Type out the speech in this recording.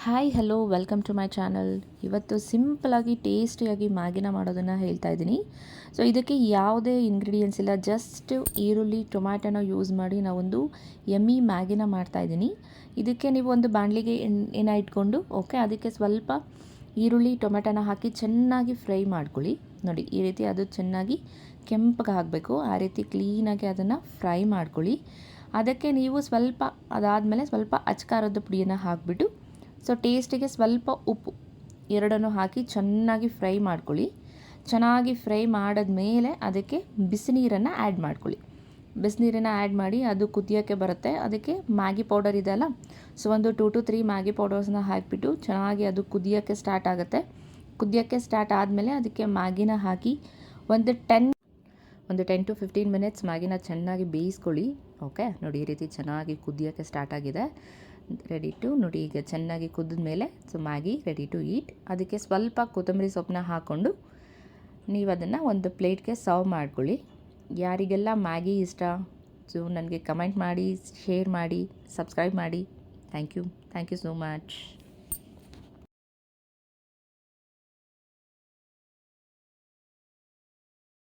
Hi hello welcome to my channel. ಇವತ್ತು ಸಿಂಪಲಾಗಿ ಟೇಸ್ಟಿಯಾಗಿ ಮ್ಯಾಗಿನ ಮಾಡೋದನ್ನು ಹೇಳ್ತಾ ಇದ್ದೀನಿ. ಸೊ ಇದಕ್ಕೆ ಯಾವುದೇ ಇಂಗ್ರೀಡಿಯೆಂಟ್ಸ್ ಇಲ್ಲ, ಜಸ್ಟ್ ಈರುಳ್ಳಿ ಟೊಮ್ಯಾಟೊನ ಯೂಸ್ ಮಾಡಿ ನಾವೊಂದು ಯಮ್ಮಿ ಮ್ಯಾಗಿನ ಮಾಡ್ತಾಯಿದ್ದೀನಿ. ಇದಕ್ಕೆ ನೀವು ಒಂದು ಬಾಣಲಿಗೆ ಎಣ್ಣೆ ಇಟ್ಕೊಂಡು ಅದಕ್ಕೆ ಸ್ವಲ್ಪ ಈರುಳ್ಳಿ ಟೊಮೆಟೊನ ಹಾಕಿ ಚೆನ್ನಾಗಿ ಫ್ರೈ ಮಾಡ್ಕೊಳ್ಳಿ. ನೋಡಿ ಈ ರೀತಿ ಅದು ಚೆನ್ನಾಗಿ ಕೆಂಪಗೆ ಆಗಬೇಕು, ಆ ರೀತಿ ಕ್ಲೀನಾಗಿ ಅದನ್ನು ಫ್ರೈ ಮಾಡ್ಕೊಳ್ಳಿ. ಅದಕ್ಕೆ ನೀವು ಅದಾದಮೇಲೆ ಸ್ವಲ್ಪ ಅಚ್ಕಾರದ ಪುಡಿಯನ್ನು ಹಾಕಿಬಿಟ್ಟು ಸೊ ಟೇಸ್ಟಿಗೆ ಸ್ವಲ್ಪ ಉಪ್ಪು ಎರಡನ್ನೂ ಹಾಕಿ ಚೆನ್ನಾಗಿ ಫ್ರೈ ಮಾಡ್ಕೊಳ್ಳಿ. ಚೆನ್ನಾಗಿ ಫ್ರೈ ಮಾಡಿದ್ಮೇಲೆ ಅದಕ್ಕೆ ಬಿಸಿನೀರನ್ನು ಆ್ಯಡ್ ಮಾಡ್ಕೊಳ್ಳಿ. ಬಿಸಿನೀರನ್ನು ಆ್ಯಡ್ ಮಾಡಿ ಅದು ಕುದಿಯೋಕ್ಕೆ ಬರುತ್ತೆ. ಅದಕ್ಕೆ ಮ್ಯಾಗಿ ಪೌಡರ್ ಇದೆ ಅಲ್ಲ, ಸೊ ಒಂದು 2 to 3 ಮ್ಯಾಗಿ ಪೌಡರ್ಸ್ನ ಹಾಕಿಬಿಟ್ಟು ಚೆನ್ನಾಗಿ ಅದು ಕುದಿಯೋಕ್ಕೆ ಸ್ಟಾರ್ಟ್ ಆಗುತ್ತೆ. ಕುದಿಯೋಕ್ಕೆ ಸ್ಟಾರ್ಟ್ ಆದಮೇಲೆ ಅದಕ್ಕೆ ಮ್ಯಾಗಿನ ಹಾಕಿ ಒಂದು 10 to 15 ಮಿನಿಟ್ಸ್ ಮ್ಯಾಗಿನ ಚೆನ್ನಾಗಿ ಬೇಯಿಸ್ಕೊಳ್ಳಿ. ನೋಡಿ ಈ ರೀತಿ ಚೆನ್ನಾಗಿ ಕುದಿಯೋಕ್ಕೆ ಸ್ಟಾರ್ಟ್ ಆಗಿದೆ. ರೆಡಿ ಟು ನೋಡಿ, ಈಗ ಚೆನ್ನಾಗಿ ಕುದಿದ ಮೇಲೆ so Maggi ready to eat. ಅದಕ್ಕೆ ಸ್ವಲ್ಪ ಕೊತ್ತಂಬರಿ ಸೊಪ್ಪನ್ನ ಹಾಕ್ಕೊಂಡು ನೀವು ಅದನ್ನು ಒಂದು ಪ್ಲೇಟ್ಗೆ ಸರ್ವ್ ಮಾಡ್ಕೊಳ್ಳಿ. ಯಾರಿಗೆಲ್ಲ ಮ್ಯಾಗಿ ಇಷ್ಟ ಸೊ ನನಗೆ ಕಮೆಂಟ್ ಮಾಡಿ, ಶೇರ್ ಮಾಡಿ, ಸಬ್ಸ್ಕ್ರೈಬ್ ಮಾಡಿ. Thank you so much.